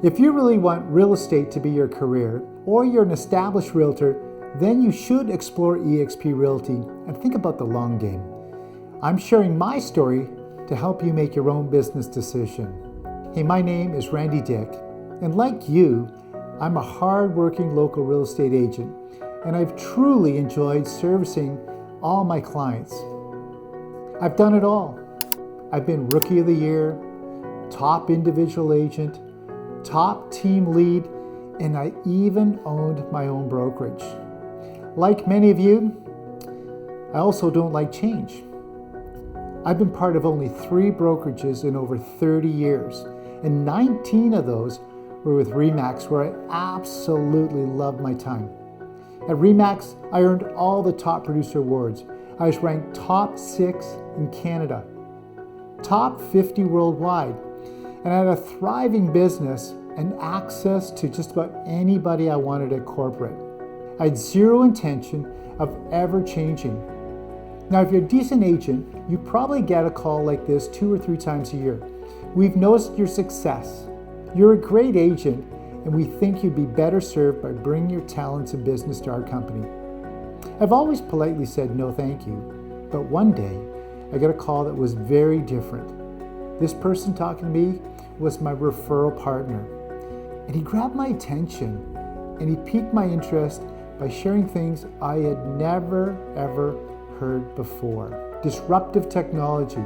If you really want real estate to be your career, or you're an established realtor, then you should explore eXp Realty and think about the long game. I'm sharing my story to help you make your own business decision. Hey, my name is Randy Dyck, and like you, I'm a hard-working local real estate agent, and I've truly enjoyed servicing all my clients. I've done it all. I've been Rookie of the Year, top individual agent, top team lead, and I even owned my own brokerage. Like many of you, I also don't like change. I've been part of only 3 brokerages in over 30 years, and 19 of those were with RE/MAX, where I absolutely loved my time. At RE/MAX, I earned all the top producer awards. I was ranked top 6 in Canada, top 50 worldwide, and I had a thriving business and access to just about anybody I wanted at corporate. I had zero intention of ever changing. Now, if you're a decent agent, you probably get a call like this 2 or 3 times a year. We've noticed your success. You're a great agent, and we think you'd be better served by bringing your talents and business to our company. I've always politely said no thank you, but one day I got a call that was very different. This person talking to me was my referral partner, and he grabbed my attention and he piqued my interest by sharing things I had never ever heard before. Disruptive technology,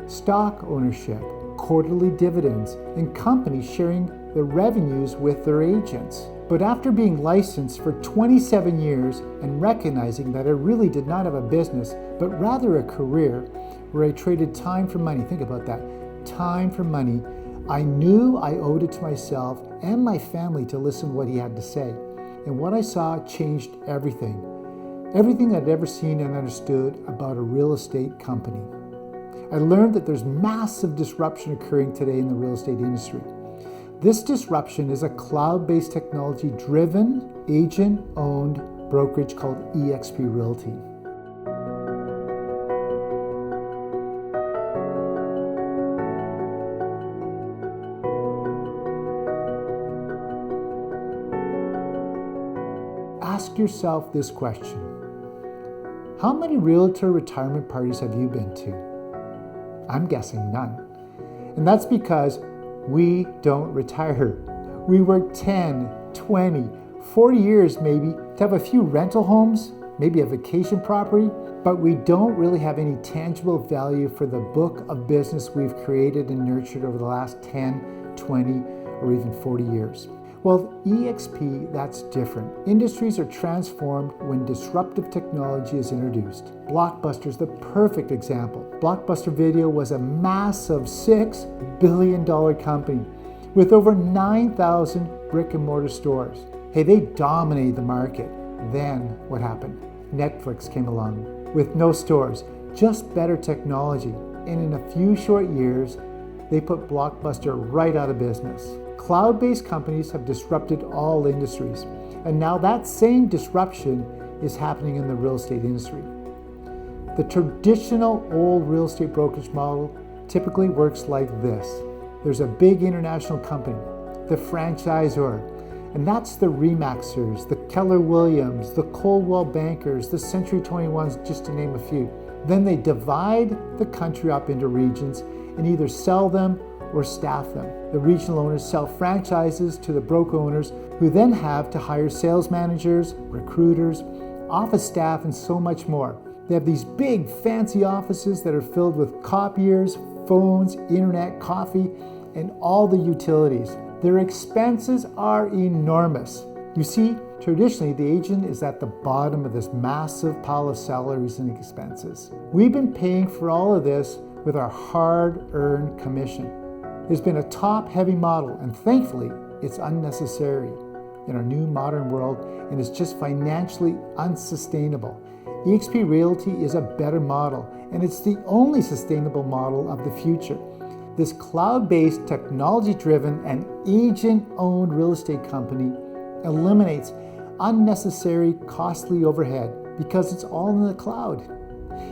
stock ownership, quarterly dividends, and companies sharing the revenues with their agents. But after being licensed for 27 years and recognizing that I really did not have a business, but rather a career where I traded time for money, think about that, time for money, I knew I owed it to myself and my family to listen to what he had to say. And what I saw changed everything. Everything I'd ever seen and understood about a real estate company. I learned that there's massive disruption occurring today in the real estate industry. This disruption is a cloud-based technology-driven, agent-owned brokerage called eXp Realty. Ask yourself this question. How many realtor retirement parties have you been to? I'm guessing none. And that's because we don't retire. We work 10, 20, 40 years maybe to have a few rental homes, maybe a vacation property, but we don't really have any tangible value for the book of business we've created and nurtured over the last 10, 20, or even 40 years. Well, eXp, that's different. Industries are transformed when disruptive technology is introduced. Blockbuster is the perfect example. Blockbuster Video was a massive $6 billion company with over 9,000 brick and mortar stores. Hey, they dominated the market. Then what happened? Netflix came along with no stores, just better technology. And in a few short years, they put Blockbuster right out of business. Cloud-based companies have disrupted all industries, and now that same disruption is happening in the real estate industry. The traditional old real estate brokerage model typically works like this. There's a big international company, the franchisor, and that's the RE/MAXers, the Keller Williams, the Coldwell Bankers, the Century 21s, just to name a few. Then they divide the country up into regions and either sell them or staff them. The regional owners sell franchises to the broker owners, who then have to hire sales managers, recruiters, office staff, and so much more. They have these big fancy offices that are filled with copiers, phones, internet, coffee, and all the utilities. Their expenses are enormous. You see, traditionally the agent is at the bottom of this massive pile of salaries and expenses. We've been paying for all of this with our hard-earned commission. It's been a top-heavy model, and thankfully, it's unnecessary in our new modern world, and it's just financially unsustainable. eXp Realty is a better model, and it's the only sustainable model of the future. This cloud-based, technology-driven, and agent-owned real estate company eliminates unnecessary, costly overhead because it's all in the cloud.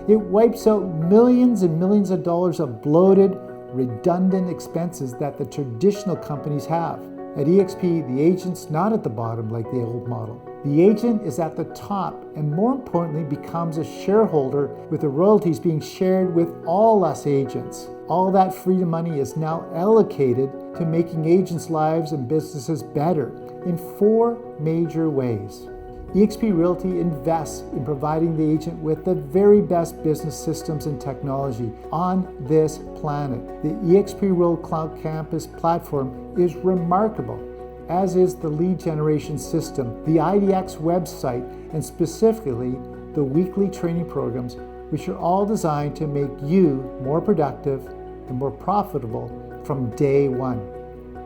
It wipes out millions and millions of dollars of bloated, redundant expenses that the traditional companies have. At eXp, the agent's not at the bottom like the old model. The agent is at the top and more importantly becomes a shareholder with the royalties being shared with all us agents. All that freedom money is now allocated to making agents' lives and businesses better in 4 major ways. eXp Realty invests in providing the agent with the very best business systems and technology on this planet. The eXp World Cloud Campus platform is remarkable, as is the lead generation system, the IDX website, and specifically the weekly training programs, which are all designed to make you more productive and more profitable from day one.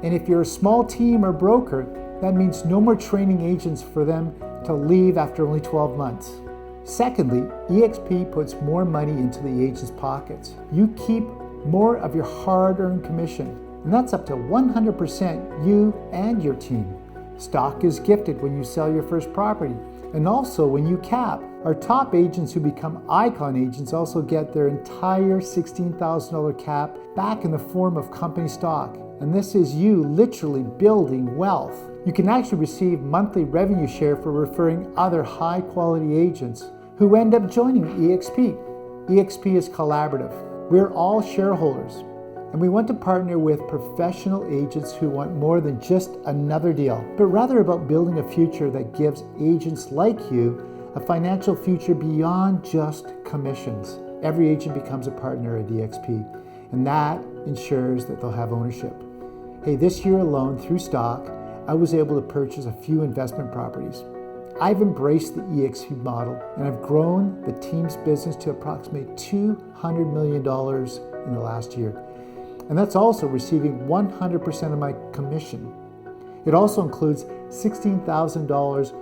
And if you're a small team or broker, that means no more training agents for them to leave after only 12 months. Secondly, eXp puts more money into the agent's pockets. You keep more of your hard-earned commission, and that's up to 100% you and your team. Stock is gifted when you sell your first property, and also when you cap. Our top agents who become icon agents also get their entire $16,000 cap back in the form of company stock. And this is you literally building wealth. You can actually receive monthly revenue share for referring other high-quality agents who end up joining eXp. eXp is collaborative. We're all shareholders, and we want to partner with professional agents who want more than just another deal, but rather about building a future that gives agents like you a financial future beyond just commissions. Every agent becomes a partner at eXp, and that ensures that they'll have ownership. Hey, this year alone, through stock, I was able to purchase a few investment properties. I've embraced the eXp model, and I've grown the team's business to approximately $200 million in the last year. And that's also receiving 100% of my commission. It also includes $16,000,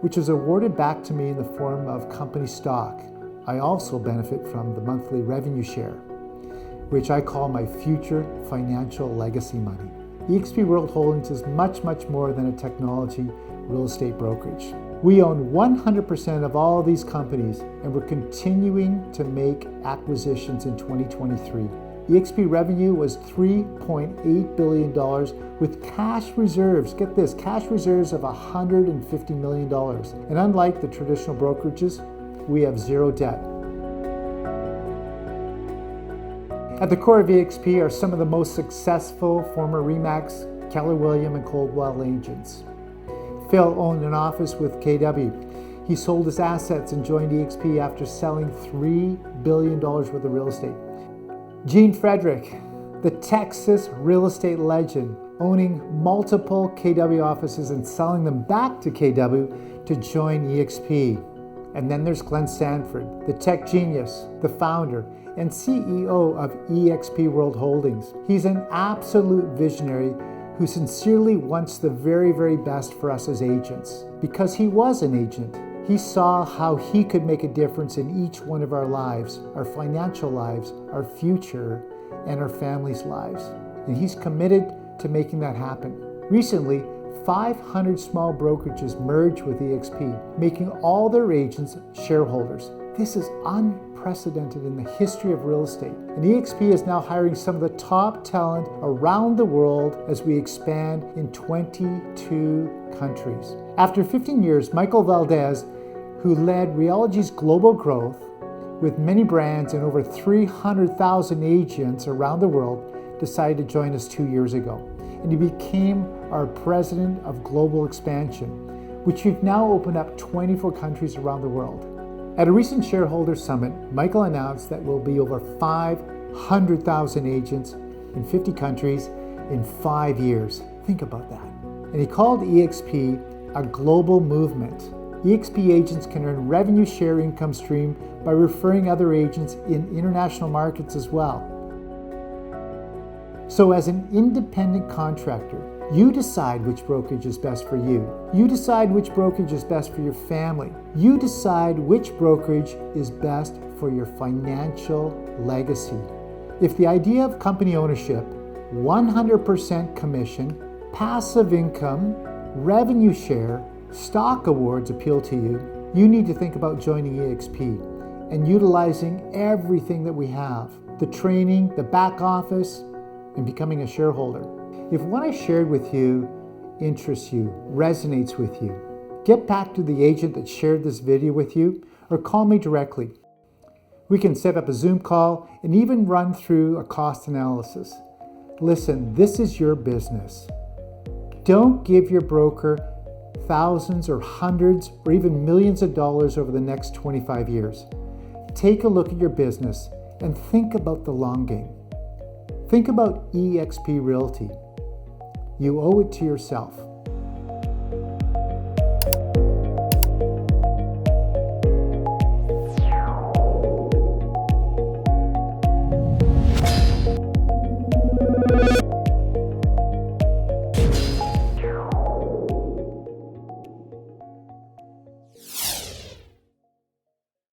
which is awarded back to me in the form of company stock. I also benefit from the monthly revenue share, which I call my future financial legacy money. eXp World Holdings is much, much more than a technology real estate brokerage. We own 100% of all these companies, and we're continuing to make acquisitions in 2023. eXp revenue was $3.8 billion with cash reserves, get this, cash reserves of $150 million. And unlike the traditional brokerages, we have zero debt. At the core of eXp are some of the most successful former RE/MAX, Keller Williams, and Coldwell agents. Phil owned an office with KW. He sold his assets and joined eXp after selling $3 billion worth of real estate. Gene Frederick, the Texas real estate legend, owning multiple KW offices and selling them back to KW to join eXp. And then there's Glenn Sanford, the tech genius, the founder, and CEO of eXp World Holdings. He's an absolute visionary who sincerely wants the very, very best for us as agents. Because he was an agent, he saw how he could make a difference in each one of our lives, our financial lives, our future, and our families' lives. And he's committed to making that happen. Recently, 500 small brokerages merged with eXp, making all their agents shareholders. This is unprecedented in the history of real estate. And eXp is now hiring some of the top talent around the world as we expand in 22 countries. After 15 years, Michael Valdez, who led Realogy's global growth with many brands and over 300,000 agents around the world, decided to join us 2 years ago. And he became our president of global expansion, which we've now opened up 24 countries around the world. At a recent shareholder summit, Michael announced that we'll be over 500,000 agents in 50 countries in 5 years. Think about that. And he called eXp a global movement. eXp agents can earn revenue share income stream by referring other agents in international markets as well. So as an independent contractor, you decide which brokerage is best for you. You decide which brokerage is best for your family. You decide which brokerage is best for your financial legacy. If the idea of company ownership, 100% commission, passive income, revenue share, stock awards appeal to you, you need to think about joining eXp and utilizing everything that we have, the training, the back office, and becoming a shareholder. If what I shared with you interests you, resonates with you. Get back to the agent that shared this video with you or call me directly. We can set up a Zoom call and even run through a cost analysis. Listen, this is your business. Don't give your broker thousands or hundreds or even millions of dollars over the next 25 years. Take a look at your business and think about the long game. Think about eXp Realty. You owe it to yourself.